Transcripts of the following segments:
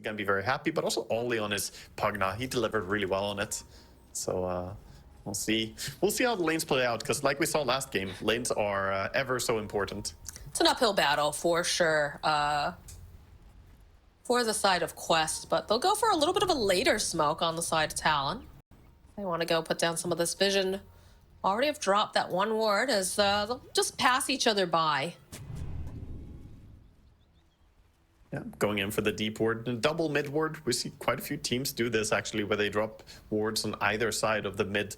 going to be very happy, but also Oli on his Pugna. He delivered really well on it. So we'll see. We'll see how the lanes play out, because like we saw last game, lanes are ever so important. It's an uphill battle for sure for the side of Quest, but they'll go for a little bit of a later smoke on the side of Talon. They want to go put down some of this vision. Already have dropped that one ward as they'll just pass each other by. Yeah, going in for the deep ward and double mid ward. We see quite a few teams do this actually, where they drop wards on either side of the mid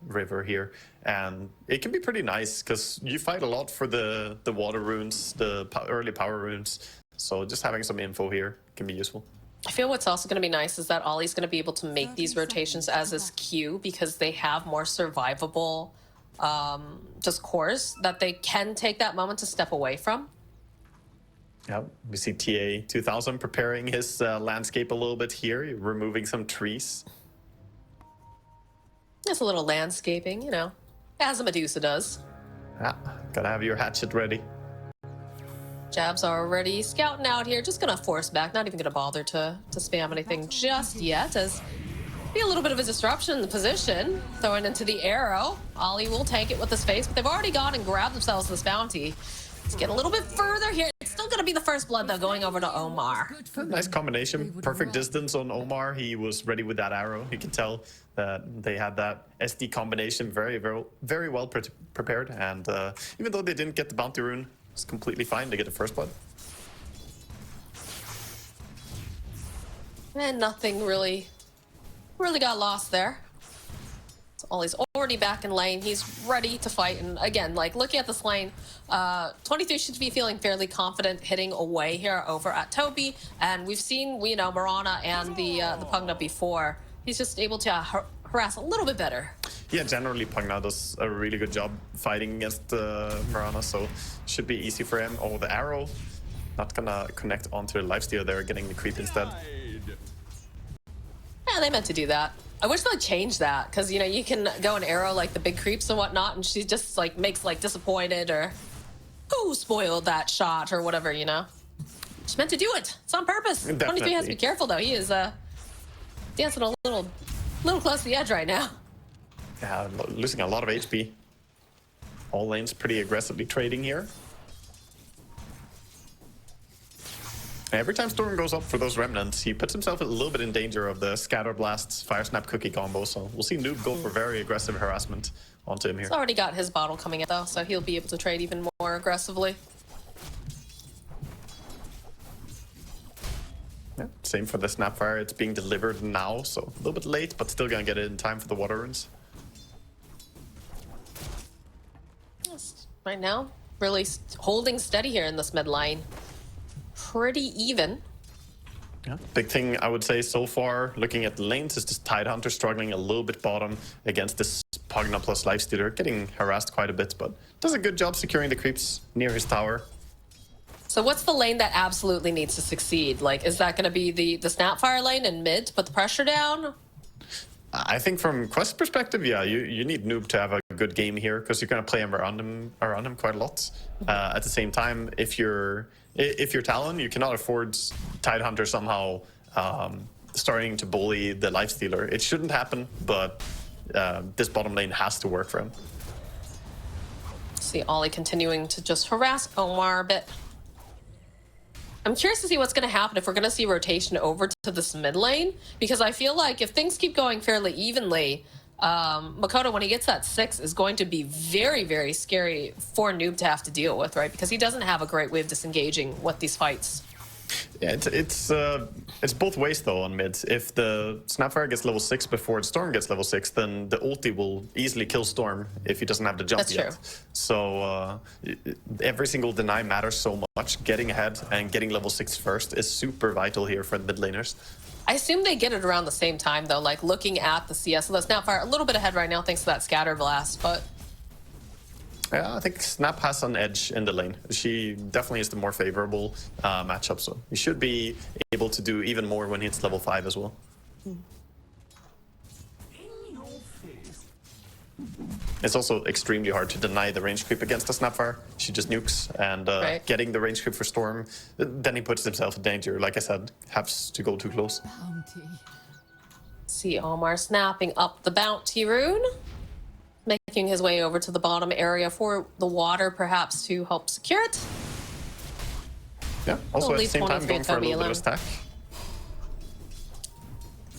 river here, and it can be pretty nice because you fight a lot for the water runes, the early power runes. So just having some info here can be useful. I feel what's also going to be nice is that Ollie's going to be able to make these rotations as his Q, because they have more survivable just cores that they can take that moment to step away from. Yeah, we see TI12 preparing his landscape a little bit here, removing some trees. Just a little landscaping, you know, as a Medusa does. Yeah, gotta have your hatchet ready. Jabs are already scouting out here, just gonna force back, not even gonna bother to spam anything just yet, as be a little bit of a disruption in the position. Throwing into the arrow. Ollie will tank it with his face, but they've already gone and grabbed themselves this bounty. Let's get a little bit further here. It's still gonna be the first blood though, going over to Omar. Nice combination, perfect distance on Omar. He was ready with that arrow. You can tell that they had that SD combination very well prepared, and even though they didn't get the bounty rune, it's completely fine to get the first blood. And nothing really got lost there. So Ollie's already back in lane. He's ready to fight. And again, like looking at this lane, 23 should be feeling fairly confident hitting away here over at Toby. And we've seen, you know, Marana and the Pugna before. He's just able to harass a little bit better. Yeah, generally Pugna does a really good job fighting against Marana, so should be easy for him. Oh, the arrow, not gonna connect onto the lifesteal there, getting the creep instead. Yeah, they meant to do that. I wish they'd change that, because, you know, you can go and arrow, like, the big creeps and whatnot, and she just, like, makes, like, disappointed or, who spoiled that shot or whatever, you know? She meant to do it. It's on purpose. Definitely. 23 has to be careful, though. He is dancing a little close to the edge right now. Yeah, losing a lot of HP. All lanes pretty aggressively trading here. Every time Storm goes up for those remnants, he puts himself a little bit in danger of the Scatter Blast, Fire Snap Cookie combo, so we'll see Noob go for very aggressive harassment onto him here. He's already got his bottle coming out, though, so he'll be able to trade even more aggressively. Yeah, same for the Snapfire. It's being delivered now, so a little bit late, but still gonna get it in time for the water runes. Yes, right now, really holding steady here in this mid lane. Pretty even. Yeah. Big thing I would say so far, looking at the lanes, is this Tidehunter struggling a little bit bottom against this Pugna plus Lifestealer, getting harassed quite a bit, but does a good job securing the creeps near his tower. So what's the lane that absolutely needs to succeed? Like, is that going to be the Snapfire lane in mid to put the pressure down? I think from Quest perspective, yeah, you need Noob to have a good game here, because you're going to play him around him quite a lot. At the same time, if you're Talon, you cannot afford Tidehunter somehow starting to bully the Lifestealer. It shouldn't happen, but this bottom lane has to work for him. See Ollie continuing to just harass Omar a bit. I'm curious to see what's going to happen if we're going to see rotation over to this mid lane, because I feel like if things keep going fairly evenly, Makoto, when he gets that 6, is going to be very, very scary for Noob to have to deal with, right? Because he doesn't have a great way of disengaging with these fights. Yeah, it's both ways though on mids. If the Snapfire gets level 6 before Storm gets level 6, then the ulti will easily kill Storm if he doesn't have the jump That's yet. True. So every single deny matters so much. Getting ahead and getting level 6 first is super vital here for the mid laners. I assume they get it around the same time though, like looking at the CS. So the Snapfire a little bit ahead right now thanks to that Scatter Blast, but yeah, I think Snap has an edge in the lane. She definitely is the more favorable matchup, so he should be able to do even more when he hits level 5 as well. It's also extremely hard to deny the range creep against a Snapfire. She just nukes, and getting the range creep for Storm, then he puts himself in danger. Like I said, has to go too close. See Omar snapping up the bounty rune, making his way over to the bottom area for the water, perhaps to help secure it. Yeah, also at the same time going for a little bit of stack.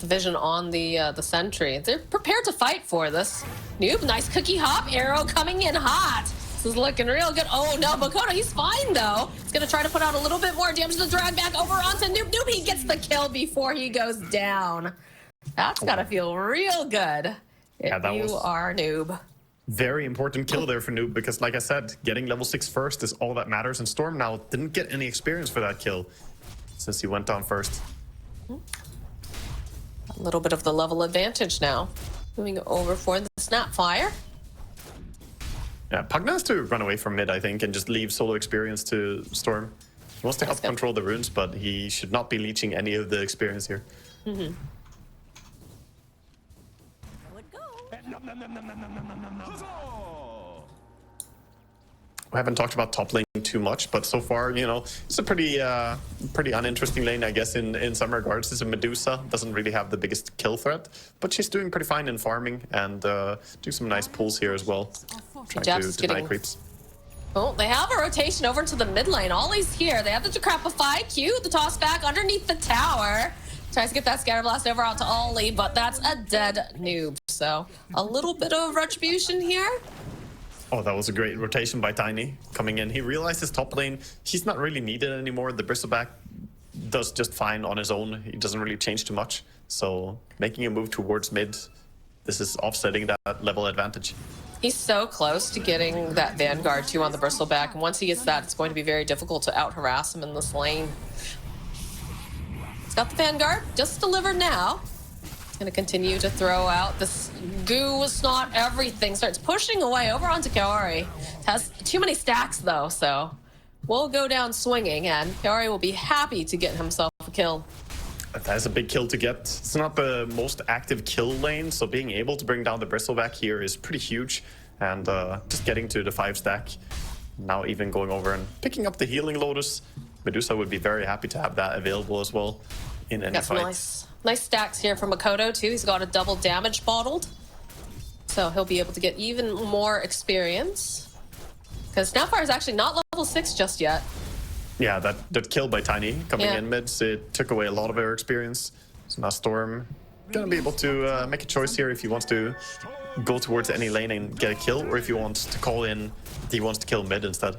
The vision on the sentry. They're prepared to fight for this. Noob, nice cookie hop arrow coming in hot. This is looking real good. Oh no, Makoto, he's fine though. He's gonna try to put out a little bit more damage to drag back over onto Noob. Noob, he gets the kill before he goes down. That's gotta feel real good if you are Noob. Very important kill there for Noob, because like I said, getting level 6 first is all that matters, and Storm now didn't get any experience for that kill since he went down first. A little bit of the level advantage now. Moving over for the Snapfire. Yeah, Pugna has to run away from mid, I think, and just leave solo experience to Storm. He wants to help control the runes, but he should not be leeching any of the experience here. We haven't talked about top lane too much, but so far, you know, it's a pretty uninteresting lane, I guess, in some regards. It's a Medusa, doesn't really have the biggest kill threat, but she's doing pretty fine in farming and do some nice pulls here as well. Trying to deny creeps. Oh, they have a rotation over to the mid lane. Ollie's here. They have the Decrepify, Q, the toss back underneath the tower. Tries to get that Scatter Blast over onto Ollie, but that's a dead Noob. So a little bit of retribution here. Oh, that was a great rotation by Tiny coming in. He realized his top lane, he's not really needed anymore. The Bristleback does just fine on his own. He doesn't really change too much. So making a move towards mid, this is offsetting that level advantage. He's so close to getting that Vanguard too on the Bristleback. And once he gets that, it's going to be very difficult to out-harass him in this lane. He's got the Vanguard, just delivered now. Gonna continue to throw out this goo, snot, everything. Starts pushing away over onto Kaori. Has too many stacks though, so we'll go down swinging, and Kaori will be happy to get himself a kill. That is a big kill to get. It's not the most active kill lane, so being able to bring down the Bristleback here is pretty huge. And just getting to the 5 stack, now even going over and picking up the Healing Lotus. Medusa would be very happy to have that available as well in any fight. Nice stacks here from Makoto too. He's got a double damage bottled, so he'll be able to get even more experience. Because Snapfire is actually not level 6 just yet. Yeah, that kill by Tiny coming in mid, it took away a lot of her experience. So now Storm gonna be able to make a choice here if he wants to go towards any lane and get a kill, or if he wants to call in, he wants to kill mid instead.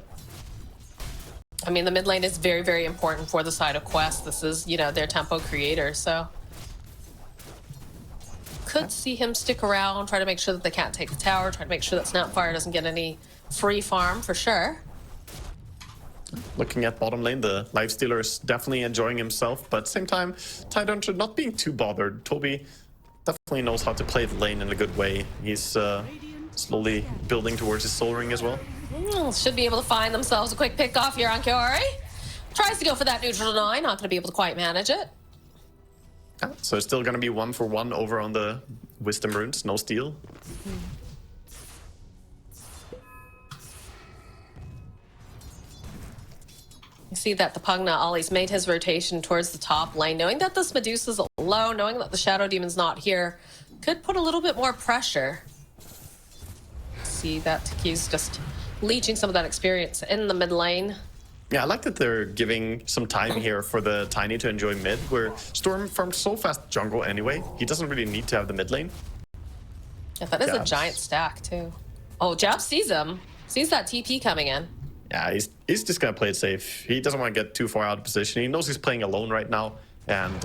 I mean, the mid lane is very, very important for the side of Quest. This is, you know, their tempo creator, so could see him stick around, try to make sure that they can't take the tower, try to make sure that Snapfire doesn't get any free farm for sure. Looking at bottom lane, the Lifestealer is definitely enjoying himself, but at the same time, Tidon not being too bothered. Toby definitely knows how to play the lane in a good way. He's slowly building towards his Soul Ring as well. Should be able to find themselves a quick pick off here on Kaori. Tries to go for that neutral deny, not going to be able to quite manage it. Yeah, so it's still going to be 1-for-1 over on the Wisdom runes, no steal. You see that the Pugna Ollie's made his rotation towards the top lane, knowing that this Medusa's low, knowing that the Shadow Demon's not here, could put a little bit more pressure. See that Taki's just leeching some of that experience in the mid lane. Yeah, I like that they're giving some time here for the Tiny to enjoy mid, where Storm farmed so fast jungle anyway. He doesn't really need to have the mid lane. Yeah, that is a giant stack too. Oh, Jab sees him. Sees that TP coming in. Yeah, he's just going to play it safe. He doesn't want to get too far out of position. He knows he's playing alone right now, and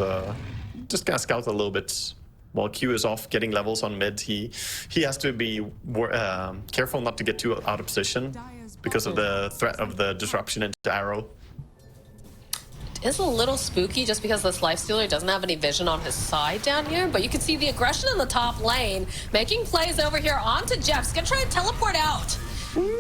just going to scout a little bit. While Q is off getting levels on mid, he has to be careful not to get too out of position because of the threat of the disruption into Arrow. It is a little spooky just because this Lifestealer doesn't have any vision on his side down here, but you can see the aggression in the top lane, making plays over here onto Jeff. He's going to try and teleport out.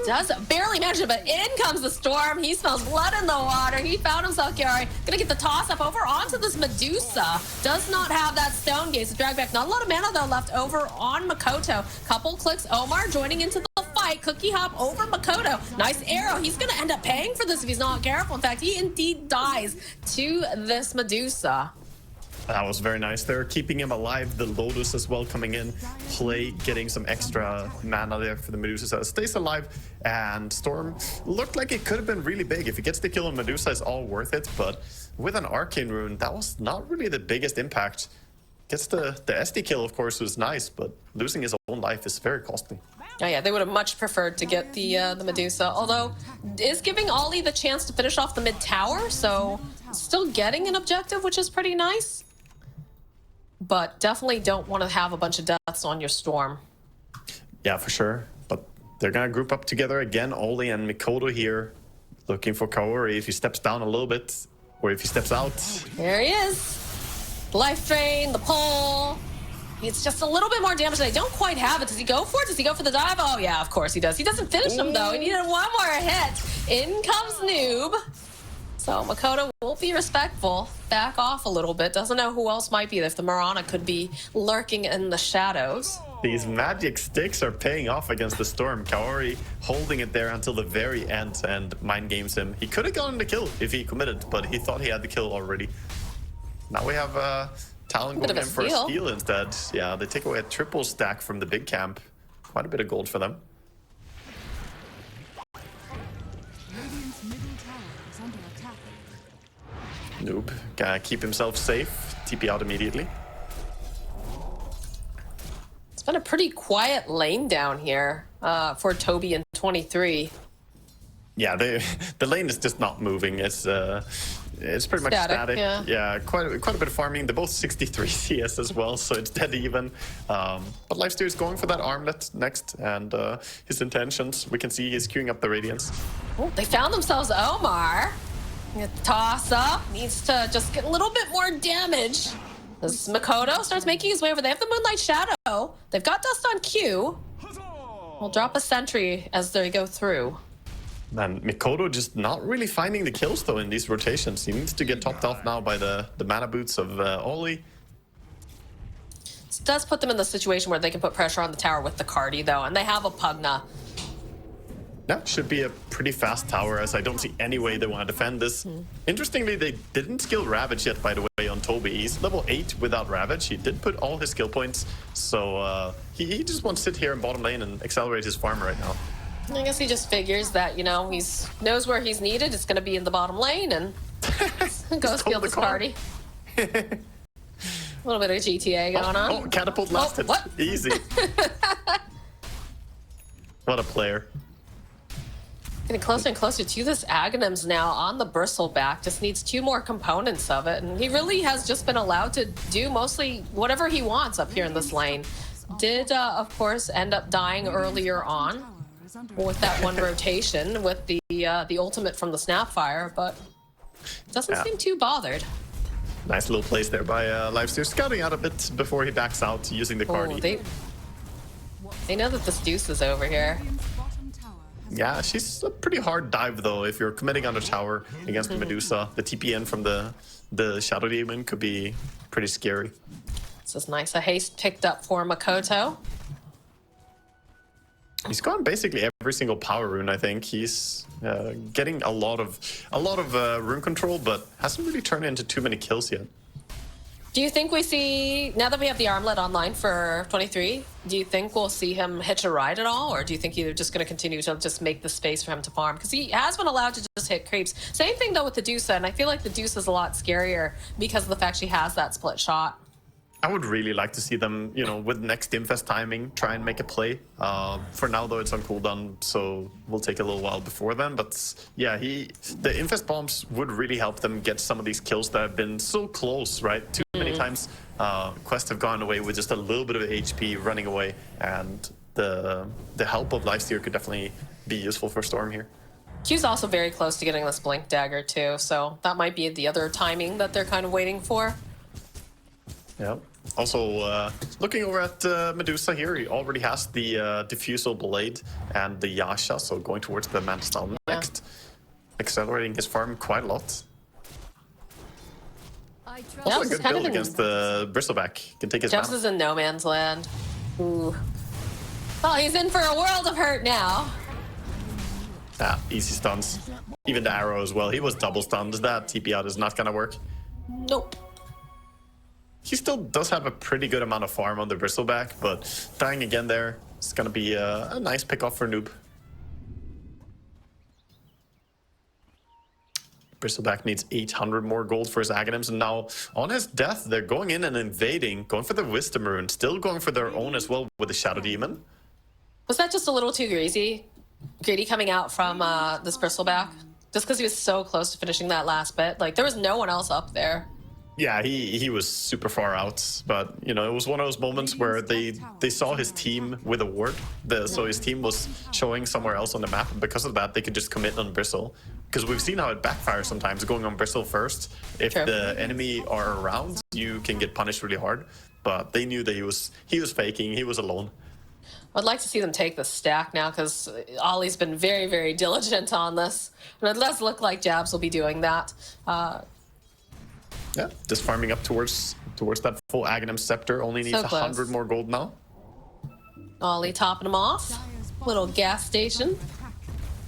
Does barely manage it, but in comes the storm. He smells blood in the water. He found himself, Kiari. Gonna get the toss up over onto this Medusa. Does not have that stone gaze to drag back. Not a lot of mana though left over on Makoto. Couple clicks. Omar joining into the fight. Cookie hop over Makoto. Nice arrow. He's gonna end up paying for this if he's not careful. In fact, he indeed dies to this Medusa. That was very nice. They're keeping him alive. The Lotus as well coming in. Play getting some extra mana there for the Medusa. So it stays alive. And Storm looked like it could have been really big. If he gets the kill on Medusa, it's all worth it. But with an Arcane Rune, that was not really the biggest impact. Gets the SD kill, of course, was nice. But losing his own life is very costly. Oh yeah, they would have much preferred to get the Medusa. Although, is giving Ollie the chance to finish off the mid tower. So still getting an objective, which is pretty nice. But definitely don't want to have a bunch of deaths on your Storm. Yeah, for sure. But they're going to group up together again. Oli and Mikoto here looking for Kaori if he steps down a little bit or if he steps out. There he is. Life drain, the pull. It's just a little bit more damage that I don't quite have it. Does he go for it? Does he go for the dive? Oh, yeah, of course he does. He doesn't finish him, though. He needed one more hit. In comes Noob. So Makoto will be respectful, back off a little bit. Doesn't know who else might be there. If the Mirana could be lurking in the shadows. These magic sticks are paying off against the Storm. Kaori holding it there until the very end and mind games him. He could have gotten the kill if he committed, but he thought he had the kill already. Now we have Talon going in for a steal instead. Yeah, they take away a triple stack from the big camp. Quite a bit of gold for them. Noob, gotta keep himself safe. TP out immediately. It's been a pretty quiet lane down here for Toby in 23. Yeah, the lane is just not moving. It's pretty much static. Yeah, quite a bit of farming. They're both 63 CS as well, so it's dead even. But Lifesteer is going for that armlet next, and his intentions, we can see he's queuing up the Radiance. Oh, they found themselves Omar. Toss up, needs to just get a little bit more damage. This Makoto starts making his way over. They have the Moonlight Shadow. They've got Dust on Q. We'll drop a sentry as they go through. Man, Mikoto just not really finding the kills though in these rotations. He needs to get topped off now by the mana boots of Oli. This does put them in the situation where they can put pressure on the tower with the Cardi though, and they have a Pugna. That should be a pretty fast tower, as I don't see any way they want to defend this. Interestingly, they didn't skill Ravage yet, by the way, on Toby. He's level 8 without Ravage. He did put all his skill points, so he just wants to sit here in bottom lane and accelerate his farm right now. I guess he just figures that, you know, knows where he's needed. It's going to be in the bottom lane, and go steal this party. A little bit of GTA going on. Oh, catapult lasted. What? Easy. What a player. Getting closer and closer to this Aghanims now on the bristleback. Just needs 2 more components of it. And he really has just been allowed to do mostly whatever he wants up here in this lane. Did, of course, end up dying earlier on with that one rotation with the ultimate from the Snapfire, but doesn't seem too bothered. Nice little place there by Lifesteer, scouting out a bit before he backs out using the Cardi. They know that this Deuce is over here. Yeah, she's a pretty hard dive though. If you're committing on the tower against the Medusa, the TPN from the Shadow Demon could be pretty scary. This is nice. A haste picked up for Makoto. He's gone basically every single power rune. I think he's getting a lot of rune control, but hasn't really turned into too many kills yet. Do you think we see, now that we have the armlet online for 23, do you think we'll see him hitch a ride at all? Or do you think you're just going to continue to just make the space for him to farm? Because he has been allowed to just hit creeps. Same thing, though, with the Deuce, and I feel like the Deuce is a lot scarier because of the fact she has that split shot. I would really like to see them, you know, with next Infest timing, try and make a play. For now, though, it's on cooldown, so we'll take a little while before then. But yeah, the Infest bombs would really help them get some of these kills that have been so close, right? Too many times quests have gone away with just a little bit of HP running away, and the help of Lifesteer could definitely be useful for Storm here. Q's also very close to getting this Blink Dagger, too, so that might be the other timing that they're kind of waiting for. Yeah, Also, looking over at Medusa here, he already has the Diffusal Blade and the Yasha, so going towards the Mantis next, accelerating his farm quite a lot. Also a good build against the Bristleback. Can take his Jebs is in no man's land. Ooh. Well, he's in for a world of hurt now. Ah, easy stuns. Even the arrow as well. He was double stunned. That TP out is not gonna work. Nope. He still does have a pretty good amount of farm on the Bristleback, but dying again there is gonna be a nice pick-off for Noob. Bristleback needs 800 more gold for his Aghanims, and now on his death, they're going in and invading, going for the Wisdom Rune, still going for their own as well with the Shadow Demon. Was that just a little too greedy coming out from this Bristleback? Just because he was so close to finishing that last bit. Like, there was no one else up there. Yeah, he was super far out, but you know, it was one of those moments where they saw his team with a ward, so his team was showing somewhere else on the map, and because of that, they could just commit on Bristle. Because we've seen how it backfires sometimes, going on Bristle first. If the enemy are around, you can get punished really hard. But they knew that he was faking, he was alone. I'd like to see them take the stack now, because Ollie's been very, very diligent on this. And it does look like Jabs will be doing that. Yeah, just farming up towards that full Aghanim Scepter. Only needs 100 more gold now. Ollie topping him off. Little gas station.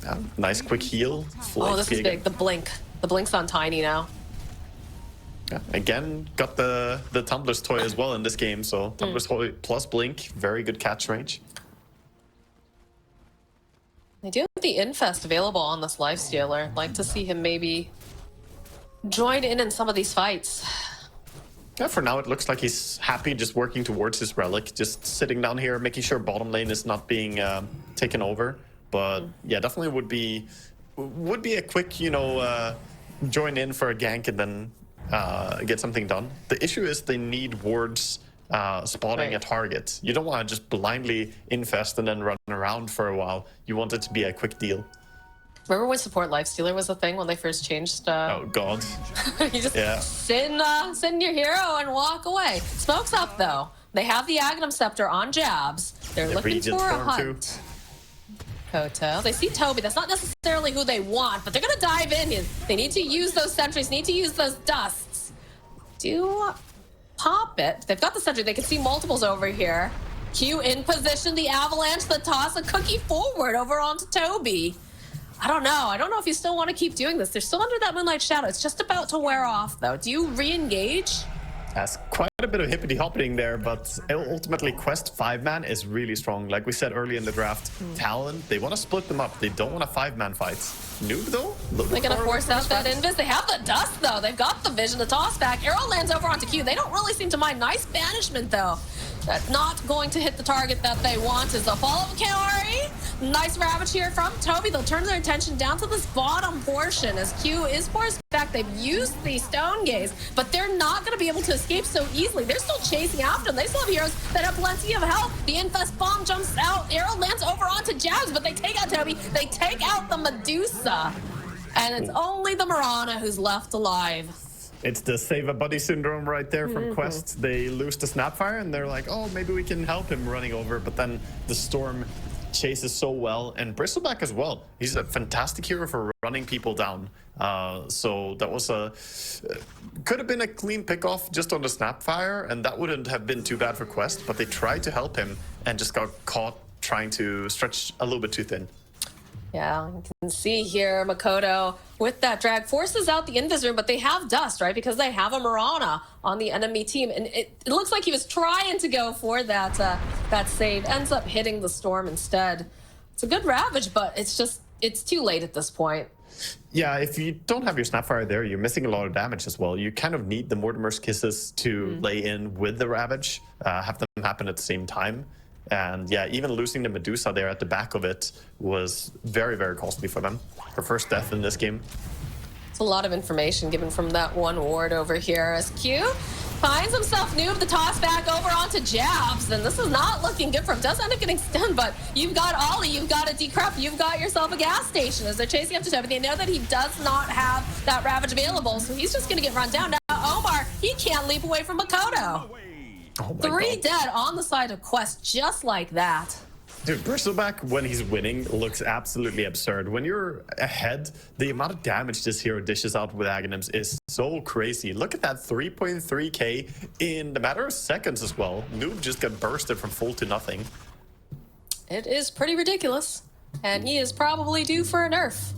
Yeah, nice quick heal. Oh, this is big. The blink. The blink's on Tiny now. Yeah, again, got the Tumbler's Toy as well in this game. So Tumbler's Toy plus blink, very good catch range. They do have the Infest available on this Lifestealer. I'd like to see him maybe join in some of these fights. Yeah, for now it looks like he's happy just working towards his relic, just sitting down here, making sure bottom lane is not being taken over. But yeah, definitely would be a quick, you know, join in for a gank and then get something done. The issue is they need wards spotting a target. You don't want to just blindly infest and then run around for a while. You want it to be a quick deal. Remember when support Lifestealer was a thing when they first changed? Oh god. You just send your hero and walk away. Smoke's up though. They have the Aghanim Scepter on Jabs. They're looking for a hunt. Koto. They see Toby. That's not necessarily who they want, but they're gonna dive in. They need to use those sentries. Need to use those dusts. Do pop it. They've got the sentry. They can see multiples over here. Q in position. The avalanche. The toss. A cookie forward over onto Toby. I don't know. I don't know if you still want to keep doing this. They're still under that Moonlight Shadow. It's just about to wear off, though. Do you re-engage? That's quite a bit of hippity-hopping there, but ultimately Quest 5-man is really strong. Like we said early in the draft, Talon, they want to split them up. They don't want a 5-man fight. Noob, though? They're going to force out that invis. They have the dust, though. They've got the vision, the toss back. Arrow lands over onto Q. They don't really seem to mind. Nice banishment, though. That's not going to hit the target that they want. Is the follow of Kaori. Nice ravage here from Toby. They'll turn their attention down to this bottom portion as Q is forced back. They've used the Stone Gaze, but they're not going to be able to escape so easily. They're still chasing after them. They still have heroes that have plenty of health. The Infest bomb jumps out. Arrow lands over onto Jabs, but they take out Toby. They take out the Medusa. And it's only the Mirana who's left alive. It's the save a buddy syndrome right there from Quest. They lose the Snapfire and they're like, oh, maybe we can help him running over. But then the Storm chases so well, and Bristleback as well. He's a fantastic hero for running people down. So that was could have been a clean pickoff just on the Snapfire, and that wouldn't have been too bad for Quest. But they tried to help him and just got caught trying to stretch a little bit too thin. Yeah, you can see here Makoto with that drag forces out the Invis Room, but they have dust, right? Because they have a Mirana on the enemy team. And it looks like he was trying to go for that that save. Ends up hitting the Storm instead. It's a good ravage, but it's too late at this point. Yeah, if you don't have your Snapfire there, you're missing a lot of damage as well. You kind of need the Mortimer's Kisses to lay in with the ravage, have them happen at the same time. And yeah, even losing the Medusa there at the back of it was very, very costly for them. Her first death in this game. It's a lot of information given from that one ward over here as Q finds himself Noob, the toss back over onto Jabs, and this is not looking good for him. Does end up getting stunned, but you've got Ollie, you've got a Decrupt, you've got yourself a gas station as they're chasing up to Toby. They know that he does not have that Ravage available, so he's just going to get run down. Now Omar, he can't leap away from Makoto. Oh my 3 God. dead on the side of Quest, just like that. Dude, Bristleback, when he's winning, looks absolutely absurd. When you're ahead, the amount of damage this hero dishes out with Aghanims is so crazy. Look at that 3.3k in a matter of seconds as well. Noob just got bursted from full to nothing. It is pretty ridiculous. And he is probably due for a nerf.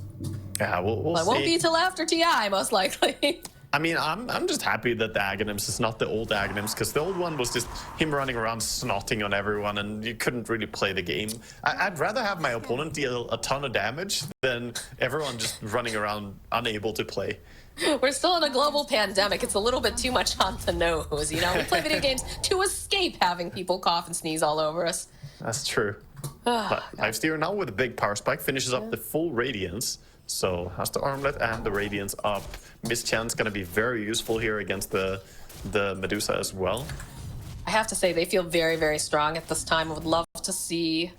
Yeah, we'll But it see. won't be till after TI, most likely. I mean, I'm just happy that the Aghanims is not the old Aghanims, because the old one was just him running around snotting on everyone, and you couldn't really play the game. I'd rather have my opponent deal a ton of damage than everyone just running around unable to play. We're still in a global pandemic. It's a little bit too much on the nose, you know? We play video games to escape having people cough and sneeze all over us. That's true. But Lifestealer now with a big power spike finishes up the full Radiance. So has the Armlet and the Radiance up. Mischance going to be very useful here against the Medusa as well. I have to say, they feel very, very strong at this time. I would love to see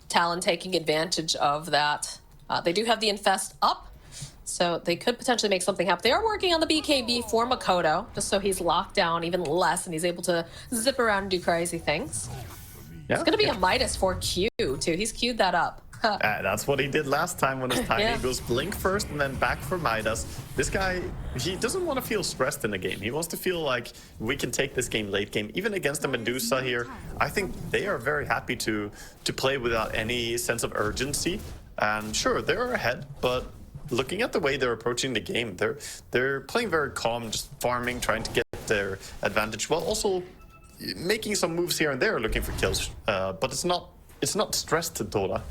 Talon taking advantage of that. They do have the Infest up, so they could potentially make something happen. They are working on the BKB for Makoto, just so he's locked down even less and he's able to zip around and do crazy things. Yeah, It's going to be a Midas for Q, too. He's queued that up. That's what he did last time when his Tiny goes Blink first and then back for Midas. This guy, he doesn't want to feel stressed in the game. He wants to feel like we can take this game late game. Even against the Medusa here, I think they are very happy to play without any sense of urgency. And sure, they're ahead, but looking at the way they're approaching the game, they're playing very calm, just farming, trying to get their advantage, while also making some moves here and there, looking for kills. But it's not stressed to Dota.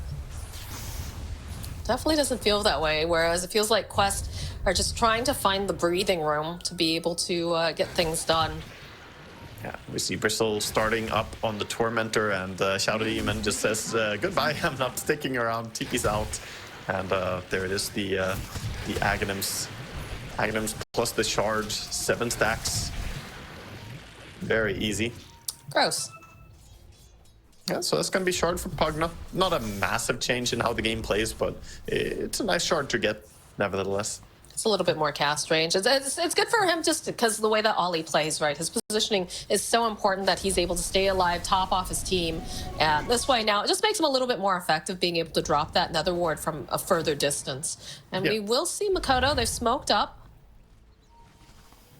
Definitely doesn't feel that way, whereas it feels like Quest are just trying to find the breathing room to be able to get things done. Yeah, we see Bristol starting up on the Tormentor, and Shadow Demon just says, goodbye, I'm not sticking around, TP's out. And there it is, the Aghanims. Aghanims plus the Shard, 7 stacks. Very easy. Gross. Yeah, so that's going to be Shard for Pugna. Not a massive change in how the game plays, but it's a nice Shard to get, nevertheless. It's a little bit more cast range. It's good for him just because the way that Ollie plays, right? His positioning is so important that he's able to stay alive, top off his team. And this way now, it just makes him a little bit more effective being able to drop that Nether Ward from a further distance. And we will see Makoto. They're smoked up.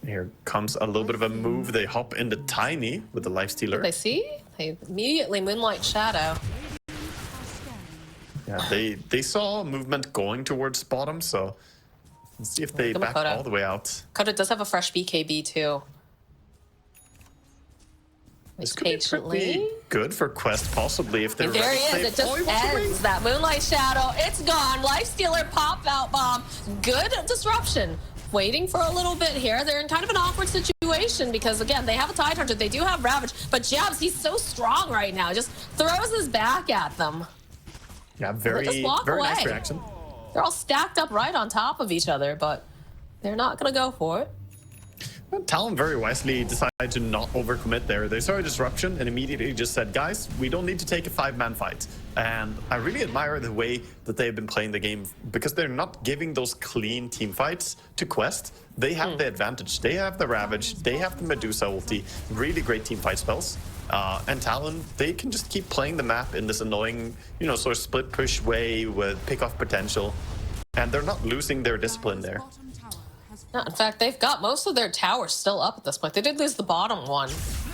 Here comes a little bit of a move. They hop into Tiny with the Lifestealer. They see? They immediately Moonlight Shadow. Yeah, they saw movement going towards bottom, so let's see if they back all the way out. Makoto does have a fresh BKB too. This could be pretty good for Quest, possibly, if they're there he is. It just ends that Moonlight Shadow. It's gone. Lifestealer pop out bomb. Good disruption. Waiting for a little bit here. They're in kind of an awkward situation because, again, they have a Tidehunter. They do have Ravage, but Jabs, he's so strong right now. Just throws his back at them. Yeah, very nice reaction. They're all stacked up right on top of each other, but they're not going to go for it. Talon very wisely decided to not overcommit there. They saw a disruption and immediately just said, guys, we don't need to take a 5-man fight. And I really admire the way that they've been playing the game, because they're not giving those clean team fights to Quest. They have the advantage. They have the Ravage. They have the Medusa ulti. Really great team fight spells. And Talon, they can just keep playing the map in this annoying, sort of split push way with pick-off potential. And they're not losing their discipline there. No, in fact, they've got most of their towers still up at this point. They did lose the bottom one,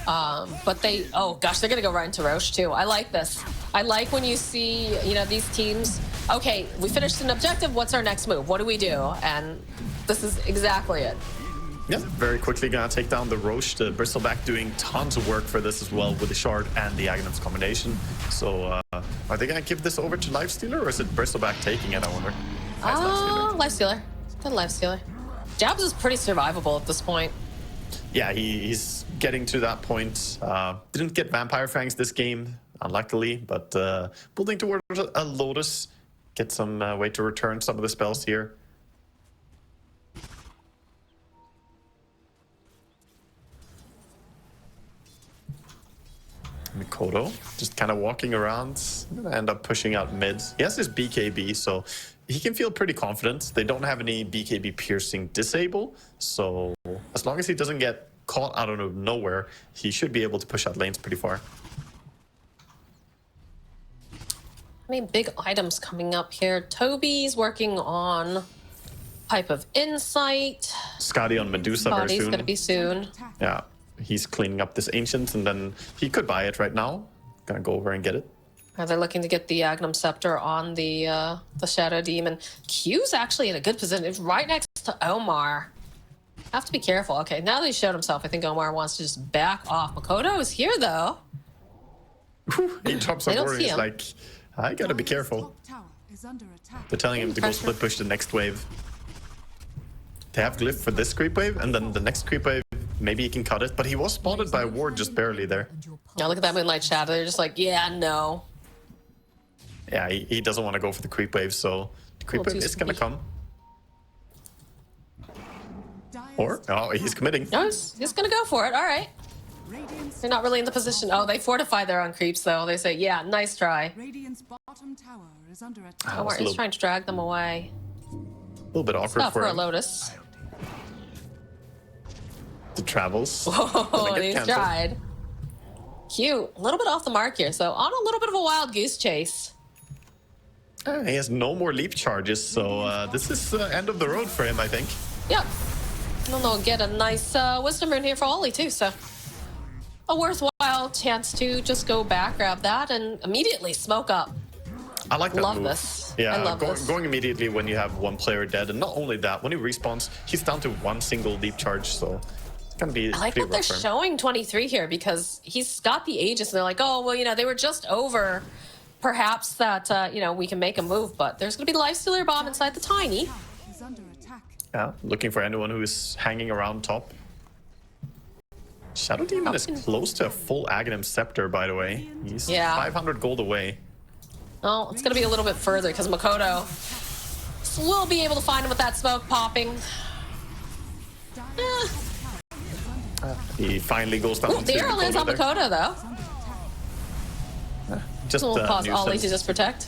but oh gosh, they're gonna go right into Roche too. I like this. I like when you see, these teams, okay, we finished an objective, what's our next move? What do we do? And this is exactly it. Yeah, very quickly gonna take down the Roche. The Bristleback doing tons of work for this as well with the Shard and the Aghanims combination. So are they gonna give this over to Lifestealer, or is it Bristleback taking it, I wonder? Lifestealer. Good Lifestealer. Jabs is pretty survivable at this point. Yeah, he's getting to that point. Didn't get Vampire Fangs this game, unluckily, but building towards a Lotus. Get some way to return some of the spells here. Makoto just kind of walking around. Gonna end up pushing out mid. He has his BKB, so he can feel pretty confident. They don't have any BKB piercing disable, so as long as he doesn't get caught out of nowhere, he should be able to push out lanes pretty far. I mean, big items coming up here. Toby's working on Pipe of Insight. Scotty on Medusa very Scotty's soon. going to be soon. Yeah, he's cleaning up this Ancient, and then he could buy it right now. Gonna go over and get it. Are they looking to get the Agnum Scepter on the Shadow Demon? Q's actually in a good position. It's right next to Omar. Have to be careful. Okay, now that he showed himself, I think Omar wants to just back off. Makoto is here, though. He drops a word. He's like, I gotta be careful. They're telling him to go split push the next wave. They have Glyph for this creep wave, and then the next creep wave, maybe he can cut it. But he was spotted by a ward just barely there. Now look at that Moonlight Shadow. They're just like, yeah, no. Yeah, he doesn't want to go for the creep wave, so the creep wave is gonna come. Or, oh, he's committing. No, he's gonna go for it. All right. They're not really in the position. Oh, they fortify their own creeps, though. They say, yeah, nice try. Omar is trying to drag them away. A little bit awkward Not for a him. Lotus. The travels. Oh, he's tried. Cute. A little bit off the mark here, so on a little bit of a wild goose chase. He has no more leap charges, so this is end of the road for him, I think. Yep. And then they'll get a nice Wisdom Rune here for Ollie, too, so a worthwhile chance to just go back, grab that, and immediately smoke up. I like that Love move. this. Yeah, I love this. Going immediately when you have one player dead, and not only that, when he respawns, he's down to one single leap charge, so it's gonna be I like that they're showing 23 here because he's got the Aegis, and they're like, oh, well, you know, they were just over. Perhaps that, you know, we can make a move, but there's going to be the Lifestealer Bomb inside the Tiny. Yeah, looking for anyone who is hanging around top. Shadow Demon is close to a full Aghanim Scepter, by the way. He's 500 gold away. Oh, it's going to be a little bit further because Makoto will be able to find him with that smoke popping. He finally goes down. Ooh, the arrow lands on Makoto, though. Just we'll pause Ollie to just protect.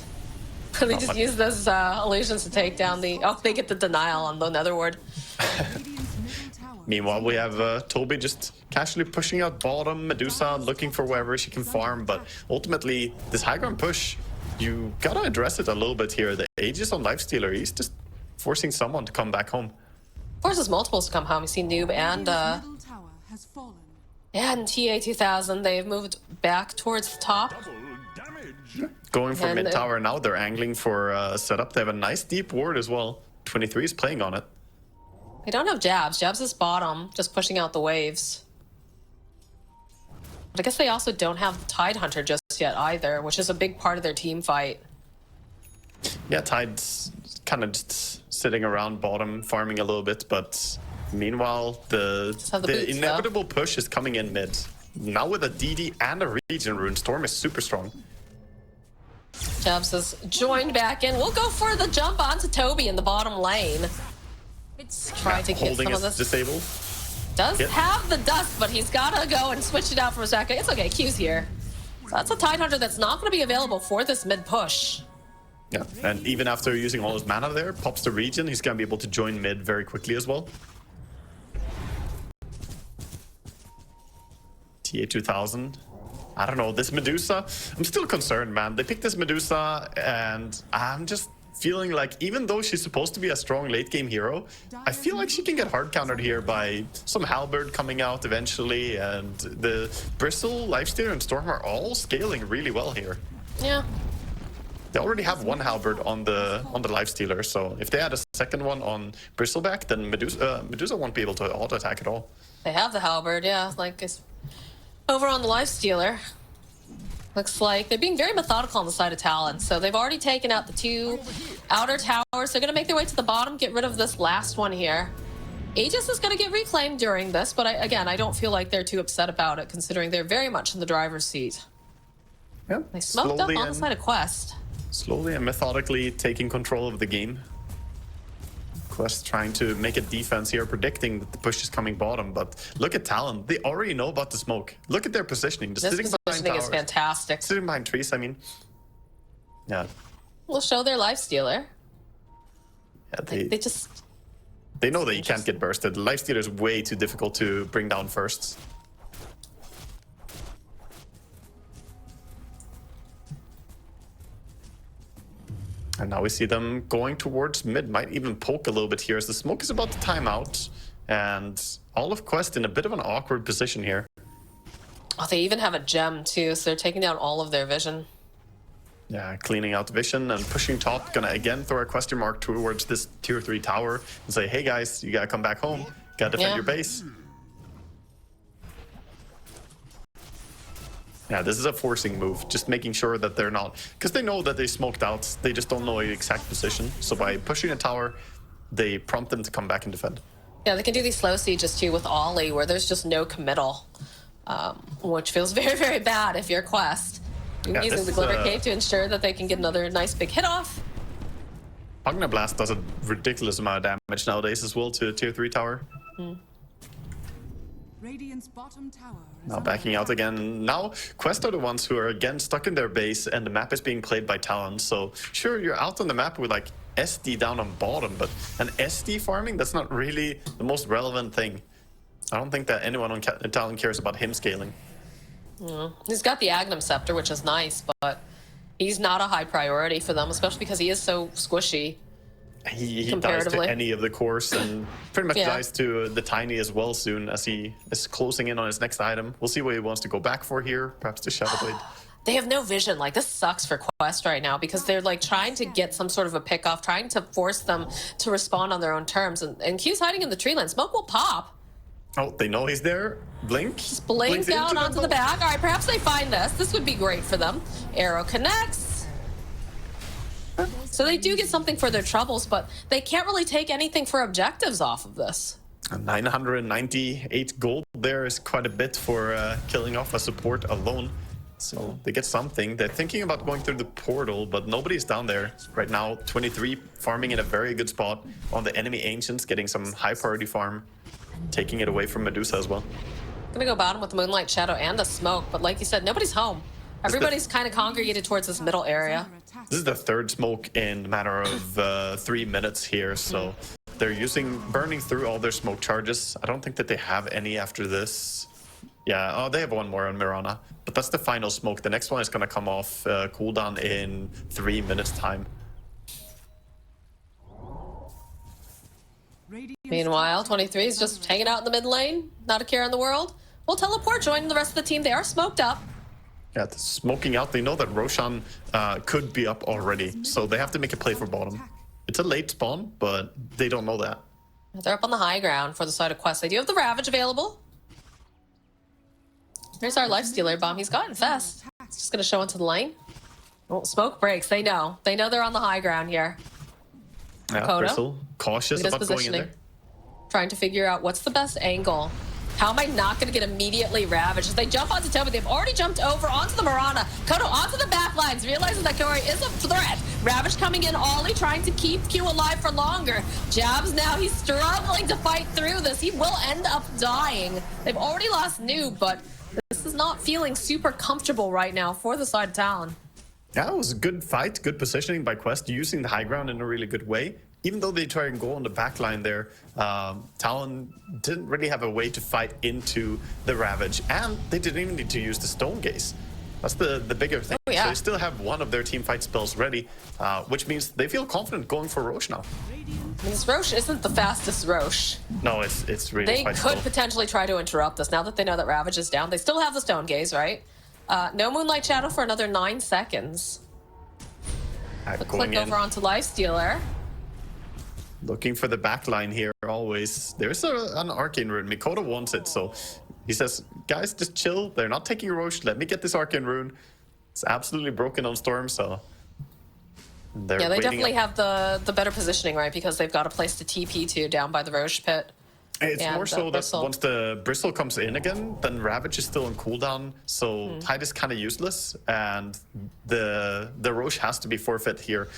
They just use those illusions to take down the... Oh, they get the denial on the Nether Ward. Meanwhile, we have Toby just casually pushing out bottom, Medusa looking for wherever she can farm, but ultimately, this high ground push, you gotta address it a little bit here. The Aegis on Lifestealer, he's just forcing someone to come back home. Forces multiples to come home. You see Noob and TI12, they've moved back towards the top. Going for mid tower now, they're angling for a setup. They have a nice deep ward as well. 23 is playing on it. They don't have Jabs. Jabs is bottom, just pushing out the waves. But I guess they also don't have the Tide Hunter just yet either, which is a big part of their team fight. Yeah, Tide's kind of just sitting around bottom, farming a little bit, but meanwhile, the boots, inevitable push is coming in mid. Now with a DD and a Regen Rune, Storm is super strong. Jabs has joined back in. We'll go for the jump onto Toby in the bottom lane. Try to get some of this. Disabled. Does have the dust, but he's got to go and switch it out for a second. It's okay, Q's here. So that's a Tide Hunter that's not going to be available for this mid push. Yeah, and even after using all his mana there, pops the Regen, he's going to be able to join mid very quickly as well. TA2000. I don't know, this Medusa, I'm still concerned, man. They picked this Medusa, and I'm just feeling like, even though she's supposed to be a strong late game hero, I feel like she can get hard countered here by some Halberd coming out eventually, and the Bristle, Lifestealer, and Storm are all scaling really well here. Yeah. They already have one Halberd on the Lifestealer, so if they had a second one on Bristleback, then Medusa won't be able to auto attack at all. They have the Halberd, yeah. Like, it's over on the Lifestealer. Looks like they're being very methodical on the side of Talon. So they've already taken out the two outer towers. They're going to make their way to the bottom, get rid of this last one here. Aegis is going to get reclaimed during this, but again, I don't feel like they're too upset about it, considering they're very much in the driver's seat. Yeah, they smoked up on the side of Quest. Slowly and methodically taking control of the game. Quest trying to make a defense here, predicting that the push is coming bottom, but look at Talon. They already know about the smoke. Look at their positioning. This positioning is fantastic. Sitting behind trees, I mean. Yeah. We'll show their Lifestealer. Yeah, they just... They know that you can't get bursted. Lifestealer is way too difficult to bring down first. And now we see them going towards mid. Might even poke a little bit here as the smoke is about to time out. And all of Quest in a bit of an awkward position here. Oh, they even have a gem too, so they're taking down all of their vision. Yeah, cleaning out vision and pushing top. Gonna again throw a question mark towards this tier 3 tower and say, hey guys, you gotta come back home. Gotta defend your base. Yeah, this is a forcing move, just making sure that they're not, because they know that they smoked out, they just don't know the exact position. So by pushing a tower, they prompt them to come back and defend. Yeah, they can do these slow sieges too with Ollie, where there's just no committal, which feels very, very bad if you're Quest. You're using the Glimmer Cave to ensure that they can get another nice big hit off. Pugna Blast does a ridiculous amount of damage nowadays as well to a tier 3 tower. Radiant's bottom tower Now backing out again. Now Quest are the ones who are again stuck in their base and the map is being played by Talon. So sure, you're out on the map with like SD down on bottom, but an SD farming, that's not really the most relevant thing. I don't think that anyone on Talon cares about him scaling. He's got the Agnum Scepter, which is nice, but he's not a high priority for them, especially because he is so squishy. He dies to any of the cores and pretty much dies to the Tiny as well soon as he is closing in on his next item. We'll see what he wants to go back for here, perhaps the Shadowblade. They have no vision. Like, this sucks for Quest right now because they're like trying to get some sort of a pick off, trying to force them to respond on their own terms. And Q's hiding in the tree line. Smoke will pop. Oh, they know he's there. Blink. Just blink out onto the back. All right, perhaps they find this. This would be great for them. Arrow connects. So they do get something for their troubles, but they can't really take anything for objectives off of this. 998 gold there is quite a bit for killing off a support alone. So they get something. They're thinking about going through the portal, but nobody's down there right now. 23 farming in a very good spot on the enemy ancients, getting some high priority farm, taking it away from Medusa as well. Gonna go bottom with the Moonlight Shadow and the smoke, but like you said, nobody's home. Everybody's kind of congregated towards this middle area. This is the third smoke in a matter of 3 minutes here, so they're burning through all their smoke charges. I don't think that they have any after this. Yeah, oh, they have one more on Mirana, but that's the final smoke. The next one is going to come off cooldown in 3 minutes time. Meanwhile, 23 is just hanging out in the mid lane, not a care in the world. We'll teleport, joining the rest of the team. They are smoked up. Yeah, smoking out. They know that Roshan could be up already, so they have to make a play for bottom. It's a late spawn, but they don't know that. They're up on the high ground for the side of Quest. They do have the Ravage available. There's our Lifestealer bomb. He's got Infest. It's just going to show into the lane. Oh, smoke breaks. They know. They know they're on the high ground here. Yeah, Bristle, cautious about going in there. Trying to figure out what's the best angle. How am I not going to get immediately ravaged? As they jump onto Toby, they've already jumped over onto the Mirana. Kodo onto the back lines, realizes that Kori is a threat. Ravage coming in, Ollie trying to keep Q alive for longer. Jabs now, he's struggling to fight through this. He will end up dying. They've already lost Noob, but this is not feeling super comfortable right now for the side of Talon. Yeah, it was a good fight, good positioning by Quest, using the high ground in a really good way. Even though they try and go on the back line there, Talon didn't really have a way to fight into the Ravage, and they didn't even need to use the Stone Gaze. That's the bigger thing. Oh, yeah. So they still have one of their team fight spells ready, which means they feel confident going for Roche now. This Roche isn't the fastest Roche. No, it's really They could slow. potentially try to interrupt this now that they know that Ravage is down. They still have the Stone Gaze, right? No Moonlight Shadow for another 9 seconds. Click over onto Lifestealer. Looking for the back line here always. There's an Arcane Rune. Mikoto wants it, so he says, guys, just chill. They're not taking Roche. Let me get this Arcane Rune. It's absolutely broken on Storm, so... Yeah, they definitely have the better positioning, right? Because they've got a place to TP to down by the Roche pit. It's more so that once the Bristle comes in again, then Ravage is still on cooldown, so Tide is kind of useless, and the Roche has to be forfeit here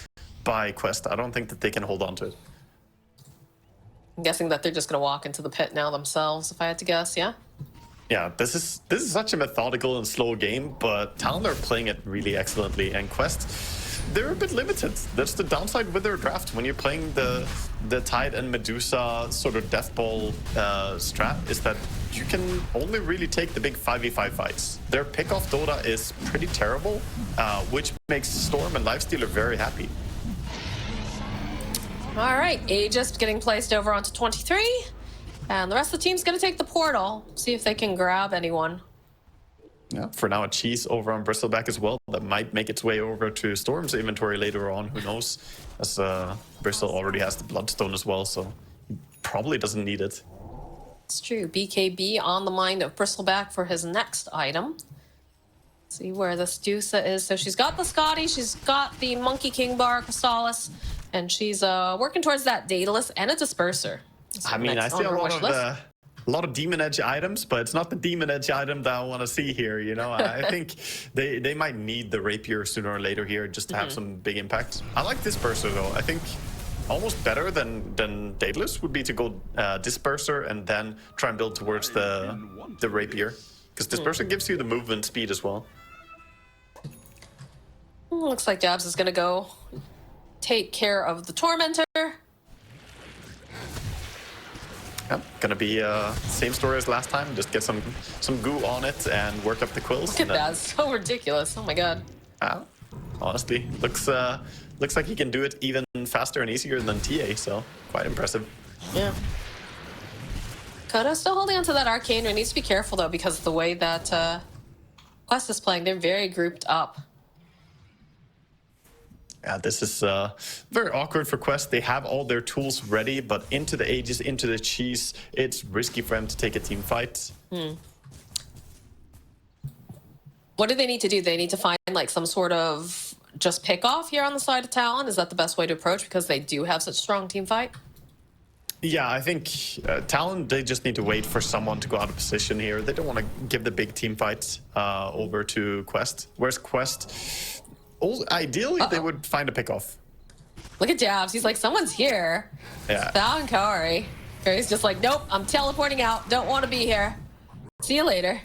by Quest. I don't think that they can hold on to it. I'm guessing that they're just going to walk into the pit now themselves, if I had to guess, yeah? Yeah, this is such a methodical and slow game, but Talon are playing it really excellently, and Quest, they're a bit limited. That's the downside with their draft. When you're playing the Tide and Medusa sort of death ball strat, is that you can only really take the big 5v5 fights. Their pick-off Dota is pretty terrible, which makes Storm and Lifestealer very happy. All right, Aegis getting placed over onto 23. And the rest of the team's going to take the portal, see if they can grab anyone. Yeah, for now, a cheese over on Bristleback as well. That might make its way over to Storm's inventory later on. Who knows? As Bristol already has the Bloodstone as well, so he probably doesn't need it. It's true. BKB on the mind of Bristleback for his next item. See where this Dusa is. So she's got the Scotty, she's got the Monkey King Bar, Crystallis, and she's working towards that Daedalus and a Disperser. So I mean, I see a lot of Demon Edge items, but it's not the Demon Edge item that I want to see here, you know? I think they might need the Rapier sooner or later here just to have some big impact. I like Disperser, though. I think almost better than Daedalus would be to go Disperser and then try and build towards the Rapier. Because Disperser gives you the movement speed as well. Looks like Jabs is going to go take care of the Tormentor. Yeah, gonna be same story as last time. Just get some goo on it and work up the quills. Look at that, so ridiculous. Oh my god. Honestly, looks like he can do it even faster and easier than TA, so quite impressive. Yeah. Kodo's still holding onto that Arcane. He needs to be careful though, because of the way that Quest is playing, they're very grouped up. Yeah, this is very awkward for Quest. They have all their tools ready, but into the Aegis, into the cheese, it's risky for them to take a team fight. What do they need to do? They need to find like some sort of just pick off here on the side of Talon. Is that the best way to approach because they do have such strong team fight? Yeah, I think Talon, they just need to wait for someone to go out of position here. They don't want to give the big team fights over to Quest. Whereas Quest, ideally, they would find a pick-off. Look at Jabs. He's like, someone's here. Yeah. Found Kari. Kari's just like, nope, I'm teleporting out. Don't want to be here. See you later.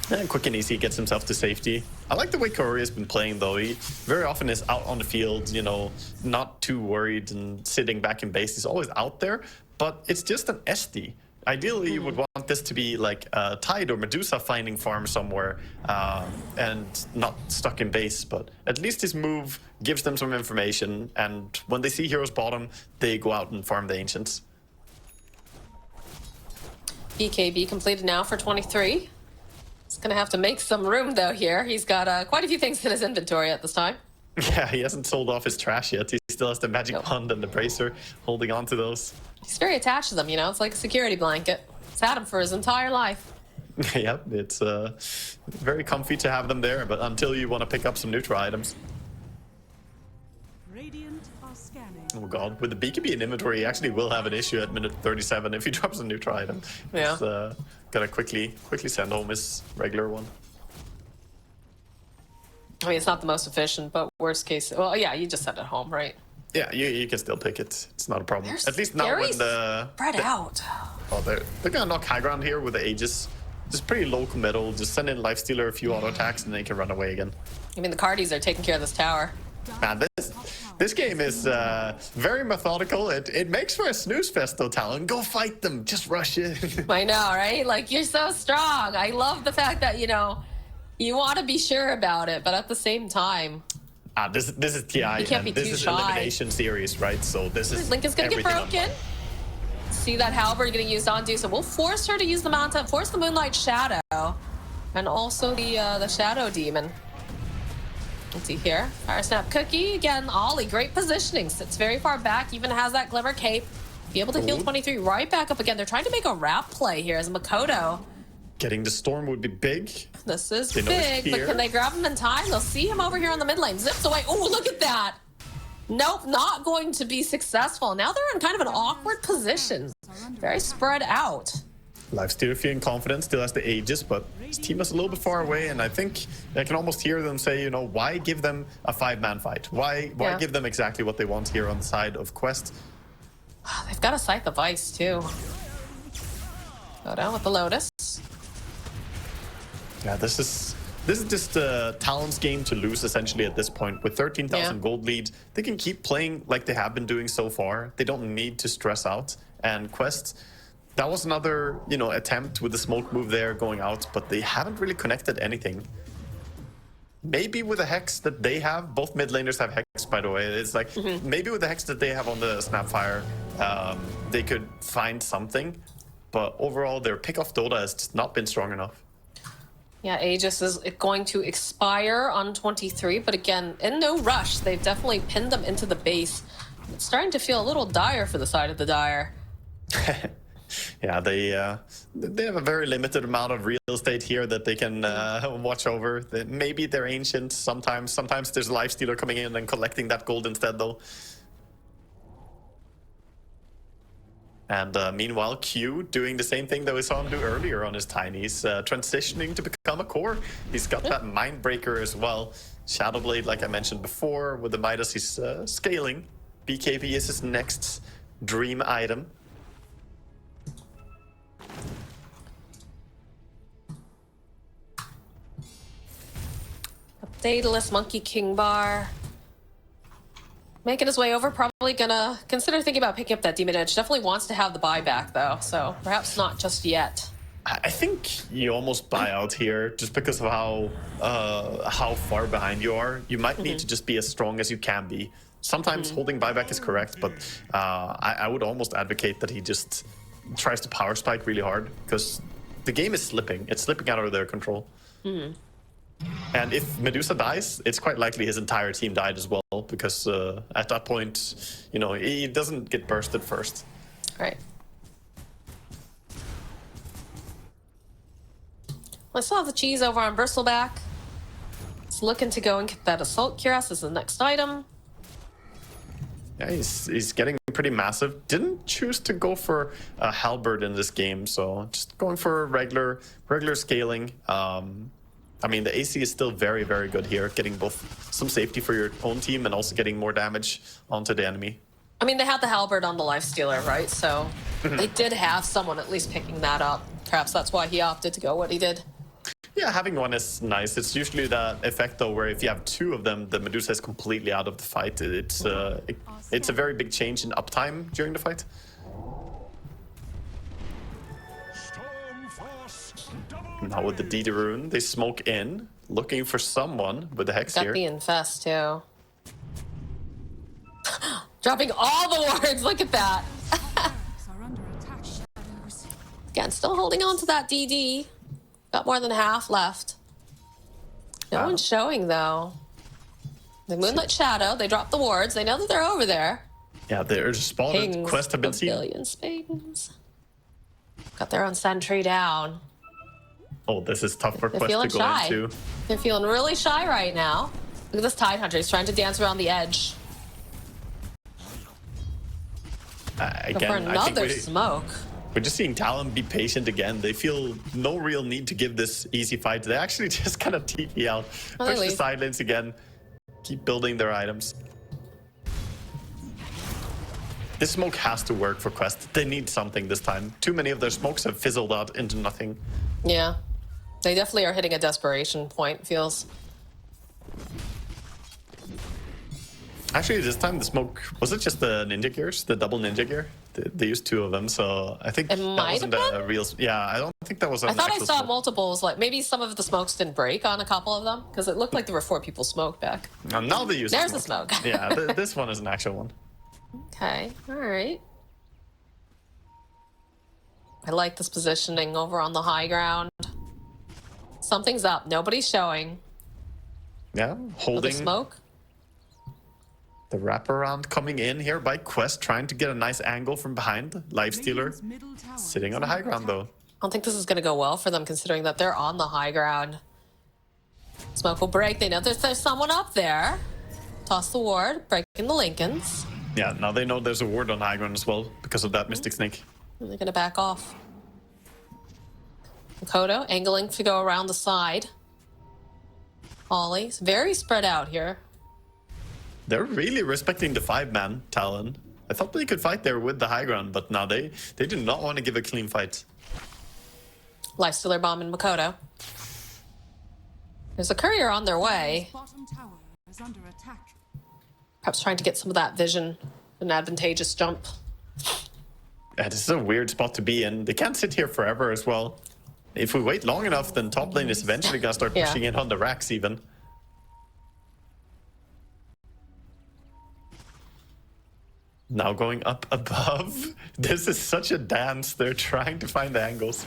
And quick and easy gets himself to safety. I like the way Kari has been playing, though. He very often is out on the field, you know, not too worried and sitting back in base. He's always out there, but it's just an SD. Ideally, you would want this to be like Tide or Medusa finding farm somewhere and not stuck in base, but at least his move gives them some information, and when they see Heroes bottom, they go out and farm the Ancients. BKB completed now for 23. He's going to have to make some room, though, here. He's got quite a few things in his inventory at this time. Yeah, he hasn't sold off his trash yet. He still has the Magic Wand and the Bracer, holding on to those. He's very attached to them, you know? It's like a security blanket. He's had them for his entire life. Yep, it's very comfy to have them there, but until you want to pick up some neutral items. Radiant are scanning. Oh god, with the BKB in inventory, he actually will have an issue at minute 37 if he drops a neutral item. Yeah. He's gotta quickly send home his regular one. I mean, it's not the most efficient, but worst case... Well, yeah, you just send it home, right? Yeah, you can still pick it. It's not a problem. They're At least not when the... spread out. Oh, they're gonna knock high ground here with the Aegis. Just pretty low committal. Just send in Lifestealer, a few auto attacks, and then you can run away again. I mean, the Cardis are taking care of this tower. Man, this game is very methodical. It makes for a snooze fest, though, Talon. Go fight them. Just rush in. I know, right? Like, you're so strong. I love the fact that, you know, you want to be sure about it, but at the same time... This is TI, you can't be this too is shy. Elimination series, right? So this is Link is going to get broken. See that halberd getting used on Dusa. We'll force her to use the Mountain, force the Moonlight Shadow, and also the Shadow Demon. Let's see here. Fire Snap Cookie. Again, Ollie, great positioning. Sits very far back, even has that Glimmer Cape. Be able to heal 23 right back up again. They're trying to make a wrap play here as Makoto. Getting the Storm would be big. This is big, but can they grab him in time? They'll see him over here on the mid lane. Zips away. Oh, look at that. Nope, not going to be successful. Now they're in kind of an awkward position. Very spread out. Lifestealer feeling confident, still has the Aegis, but his team is a little bit far away, and I think I can almost hear them say, you know, why give them a 5-man fight? Why give them exactly what they want here on the side of Quest? They've got a Scythe of Ice, too. Go down with the Lotus. Yeah, this is This is just Talon's game to lose, essentially, at this point. With 13,000 gold lead, they can keep playing like they have been doing so far. They don't need to stress out. And Quest, that was another, you know, attempt with the smoke move there going out, but they haven't really connected anything. Maybe with the Hex that they have, both mid laners have Hex, by the way. It's like, maybe with the Hex that they have on the Snapfire, they could find something. But overall, their pick off Dota has just not been strong enough. Yeah, Aegis is going to expire on 23, but again, in no rush. They've definitely pinned them into the base. It's starting to feel a little dire for the side of the Dire. Yeah, they have a very limited amount of real estate here that they can watch over. Maybe they're ancient sometimes. Sometimes there's a Lifestealer coming in and collecting that gold instead, though. And meanwhile, Q doing the same thing that we saw him do earlier on his Tinies, transitioning to become a core. He's got that Mindbreaker as well. Shadowblade, like I mentioned before, with the Midas, he's scaling. BKB is his next dream item. Daedalus, Monkey King Bar. Making his way over, probably gonna consider thinking about picking up that Demon Edge. Definitely wants to have the buyback though, so perhaps not just yet. I think you almost buy out here just because of how far behind you are. You might need to just be as strong as you can be. Sometimes holding buyback is correct, but I would almost advocate that he just tries to power spike really hard because the game is slipping. It's slipping out of their control. And if Medusa dies, it's quite likely his entire team died as well, because at that point, you know, he doesn't get bursted first. Right. I saw the cheese over on Bristleback. He's looking to go and get that Assault Cuirass as the next item. Yeah, he's getting pretty massive. Didn't choose to go for a halberd in this game, so just going for regular scaling. I mean, the AC is still very, very good here, getting both some safety for your own team and also getting more damage onto the enemy. I mean, they had the halberd on the Lifestealer, right? So they did have someone at least picking that up. Perhaps that's why he opted to go what he did. Yeah, having one is nice. It's usually that effect, though, where if you have two of them, the Medusa is completely out of the fight. It's a very big change in uptime during the fight. Now with the DD rune, they smoke in, looking for someone with the Hex here. Got the infest too. Dropping all the wards, look at that. Again, still holding on to that DD. Got more than half left. No one's showing though. The Moonlit Shadow, they dropped the wards. They know that they're over there. Yeah, they're spotted. Kings Quest have been seen. Billion Spades. Got their own sentry down. Oh, this is tough for Quest to go into. They're feeling really shy right now. Look at this Tidehunter. He's trying to dance around the edge. Again, for another smoke. We're just seeing Talon be patient again. They feel no real need to give this easy fight. They actually just kind of TP out, push the side lanes again, keep building their items. This smoke has to work for Quest. They need something this time. Too many of their smokes have fizzled out into nothing. Yeah. They definitely are hitting a desperation point, feels. Actually, this time the smoke, was it just the ninja gears? The double ninja gear? They used two of them, so I think it that wasn't a real... Yeah, I don't think that was an I thought I saw smoke. Multiples, like maybe some of the smokes didn't break on a couple of them, because it looked like there were 4 people smoked back. Now they use There's the smoke. Yeah, this one is an actual one. Okay, all right. I like this positioning over on the high ground. Something's up. Nobody's showing. Yeah, holding the smoke. The wraparound coming in here by Quest, trying to get a nice angle from behind. Lifestealer sitting on the high ground, though. I don't think this is going to go well for them, considering that they're on the high ground. Smoke will break. They know there's someone up there. Toss the ward, breaking the Lincolns. Yeah, now they know there's a ward on high ground as well because of that Mystic Snake. And they're going to back off. Makoto angling to go around the side. Ollie's very spread out here. They're really respecting the 5-man Talon. I thought they could fight there with the high ground, but now they do not want to give a clean fight. Lifestealer bomb and Makoto. There's a courier on their way. Bottom tower is under attack. Perhaps trying to get some of that vision, an advantageous jump. Yeah, this is a weird spot to be in. They can't sit here forever as well. If we wait long enough, then top lane is eventually gonna start pushing in on the racks even. Now going up above. This is such a dance. They're trying to find the angles.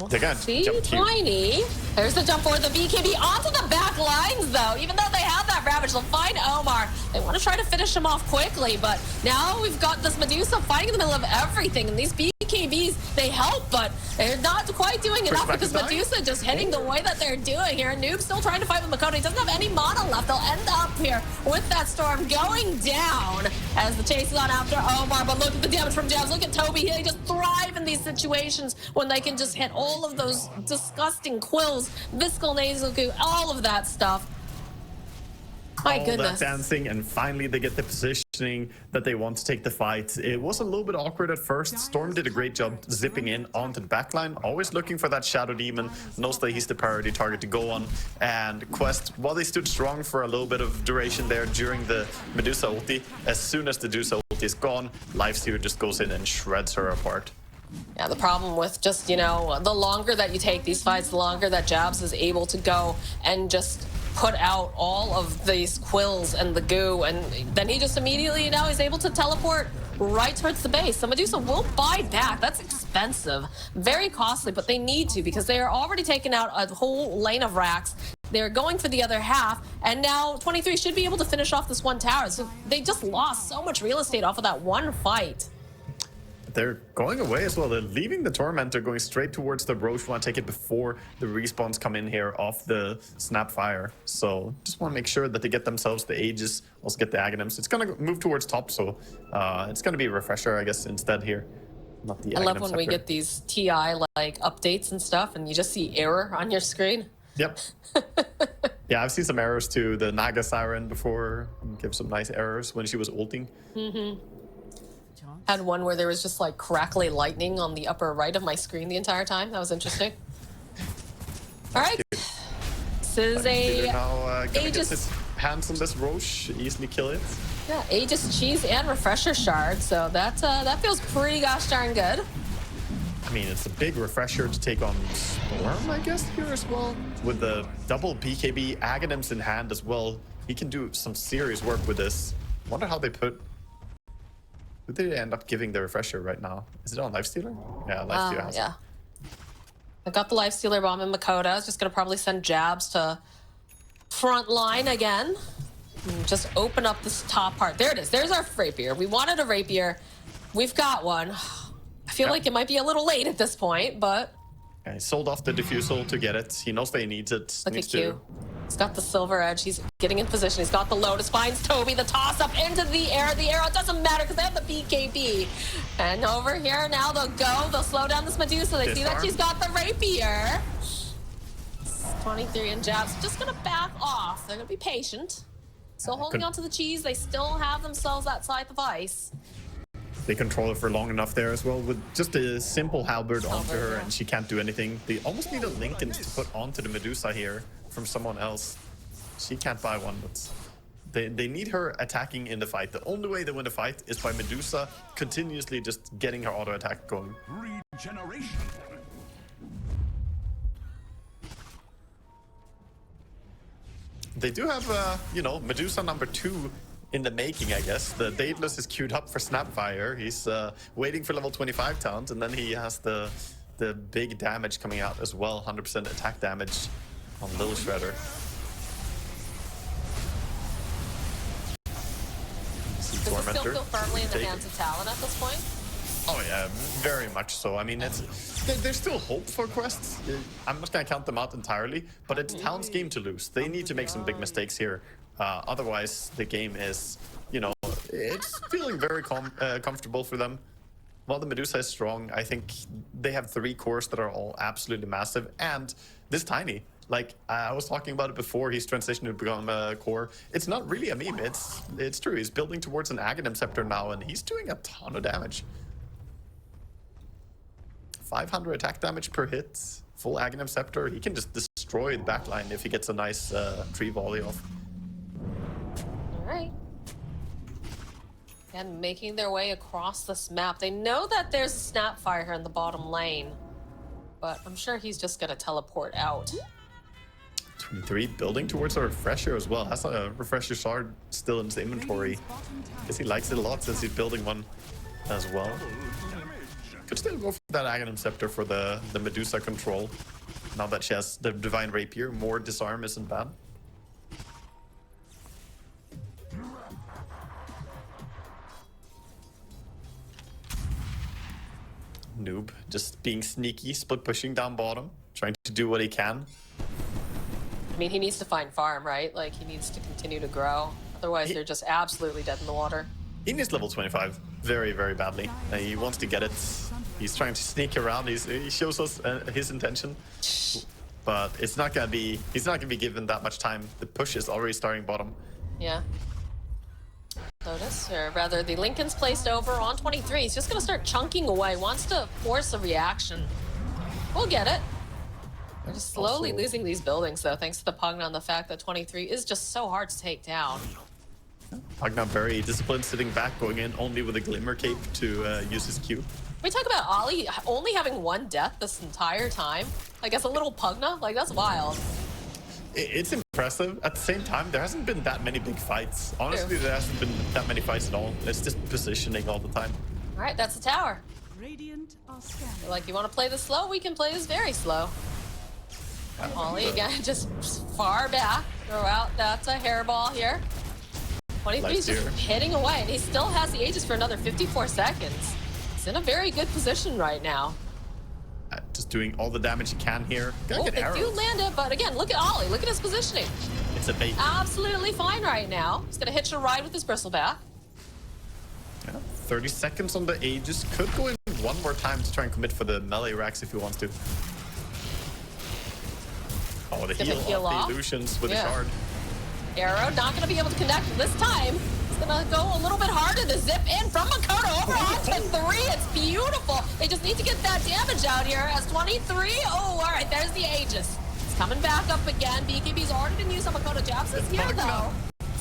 They're gonna See, jump cute. Tiny. There's the jump for the BKB onto the back lines, though. Even though they have that Ravage, they'll find Omar. They want to try to finish him off quickly, but now we've got this Medusa fighting in the middle of everything, and these BKBs, they help, but they're not quite doing enough because Medusa just hitting the way that they're doing here. Noob still trying to fight with Makoto. He doesn't have any mana left. They'll end up here with that storm going down as the chase is on after Omar, but look at the damage from Jabs. Look at Toby. They just thrive in these situations when they can just hit all of those disgusting quills, viscal nasal goo, all of that stuff. My goodness. That dancing, and finally they get the positioning that they want to take the fight. It was a little bit awkward at first. Storm did a great job zipping in onto the backline, always looking for that Shadow Demon, knows that he's the priority target to go on. And Quest, while they stood strong for a little bit of duration there during the Medusa ulti, as soon as the Medusa ulti is gone, Lifestealer just goes in and shreds her apart. Yeah, the problem with just, you know, the longer that you take these fights, the longer that Jabs is able to go and just put out all of these quills and the goo, and then he just immediately now is able to teleport right towards the base. So Medusa will buy back. That's expensive, very costly, but they need to because they are already taking out a whole lane of racks. They're going for the other half, and now 23 should be able to finish off this one tower. So they just lost so much real estate off of that one fight. They're going away as well. They're leaving the Tormentor, going straight towards the Roche. Want to take it before the respawns come in here off the Snapfire. So just want to make sure that they get themselves the Aegis, also get the Aghanims. It's going to move towards top, so it's going to be a Refresher, I guess, instead here. Not the I love Aghanim when Scepter. we get these TI like updates and stuff, and you just see error on your screen. Yep. Yeah, I've seen some errors too. The Naga Siren before give some nice errors when she was ulting. Had one where there was just like crackly lightning on the upper right of my screen the entire time. That was interesting. All right. This is a now gonna get Aegis. his hands on this Roche, easily kill it. Yeah, Aegis Cheese and Refresher Shard. So that feels pretty gosh darn good. I mean, it's a big refresher to take on Storm, I guess, here as well. With the double BKB Aghanims in hand as well, he can do some serious work with this. Wonder how they put... Who did they end up giving the refresher right now? Is it on Lifestealer? Yeah, Lifestealer has it. Yeah. I got the Lifestealer bomb in Makoto. I was just going to probably send Jabs to front line again. And just open up this top part. There it is. There's our rapier. We wanted a rapier. We've got one. I feel like it might be a little late at this point, but... Yeah, he sold off the diffusal to get it. He knows that he needs it. Look at Q. He's got the silver edge. He's getting in position. He's got the lotus. Finds Toby. The toss up into the air. The arrow doesn't matter because they have the BKB. And over here now they'll go. They'll slow down this Medusa. They see that she's got the rapier. 23 and Jabs just going to back off. They're going to be patient. Still holding on to the cheese. They still have themselves that scythe of ice. They control it for long enough there as well with just a simple halberd onto her, yeah. and she can't do anything. They almost need a Lincoln to put onto the Medusa here from someone else. She can't buy one, but they need her attacking in the fight. The only way they win the fight is by Medusa continuously just getting her auto attack going. Regeneration. They do have, you know, Medusa number 2 in the making, I guess. The Daedalus is queued up for Snapfire. He's waiting for level 25 talent, and then he has the big damage coming out as well. 100% attack damage on Lil Shredder. Does it still feel firmly in the hands of Talon at this point? Oh yeah, very much so. I mean, there's still hope for Quest. I'm not gonna count them out entirely, but it's Talon's game to lose. They need to make some big mistakes here. Otherwise, the game is, you know, it's feeling very comfortable for them. While the Medusa is strong, I think they have 3 cores that are all absolutely massive, and this Tiny. Like, I was talking about it before, he's transitioned to become a core. It's not really a meme, it's true. He's building towards an Aghanim Scepter now, and he's doing a ton of damage. 500 attack damage per hit, full Aghanim Scepter. He can just destroy destroy the backline if he gets a nice tree volley off. All right. And making their way across this map. They know that there's a Snapfire here in the bottom lane, but I'm sure he's just going to teleport out. 23 building towards a refresher as well. Has a refresher shard still in his inventory. Guess he likes it a lot since he's building one as well. Could still go for that Aghanim Scepter for the Medusa control. Now that she has the Divine Rapier, more disarm isn't bad. Noob just being sneaky, split pushing down bottom, trying to do what he can. I mean, he needs to find farm, right? Like, he needs to continue to grow. Otherwise, they're just absolutely dead in the water. He needs level 25 very, very badly. He wants to get it. He's trying to sneak around. He shows us his intention. But it's not going to be... He's not going to be given that much time. The push is already starting bottom. Yeah. Lotus, or rather, the Lincoln's placed over on 23. He's just going to start chunking away. Wants to force a reaction. We'll get it. We're just slowly losing these buildings, though, thanks to the Pugna and the fact that 23 is just so hard to take down. Pugna very disciplined, sitting back, going in only with a Glimmer Cape to use his Q. We talk about Ollie only having one death this entire time. Like, as a little Pugna, like, that's wild. It's impressive. At the same time, there hasn't been that many big fights. Honestly, there hasn't been that many fights at all. It's just positioning all the time. All right, that's the tower. Radiant are scanning. Like, you want to play this slow? We can play this very slow. Ollie, again, just far back. Throw out, that's a hairball here. 23's just hitting away, and he still has the Aegis for another 54 seconds. He's in a very good position right now. Just doing all the damage he can here. Oh, they do land it, but again, look at Ollie. Look at his positioning. It's a bait. Absolutely fine right now. He's going to hitch a ride with his bristleback. Yeah, 30 seconds on the Aegis. Could go in one more time to try and commit for the melee racks if he wants to. Oh, the heal off the illusions with the shard. Arrow not going to be able to connect this time. He's going to go a little bit harder. The zip in from Makoto over onto 3. It's beautiful. They just need to get that damage out here as 23. Oh, all right. There's the Aegis. It's coming back up again. BKB's already been used on Makoto. Jabs is here, though.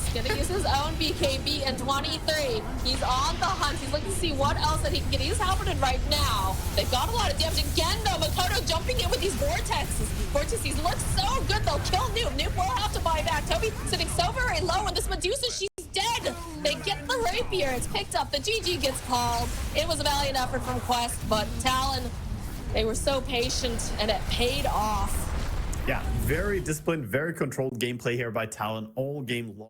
He's going to use his own BKB in 23. He's on the hunt. He's looking to see what else that he can get. He's Halberton right now. They've got a lot of damage. Again, though, Makoto jumping in with these vortexes. Vortices look so good. They'll kill Noob. Noob will have to buy back. Toby sitting so very low, and this Medusa, she's dead. They get the rapier. It's picked up. The GG gets called. It was a valiant effort from Quest, but Talon, they were so patient, and it paid off. Yeah, very disciplined, very controlled gameplay here by Talon all game long.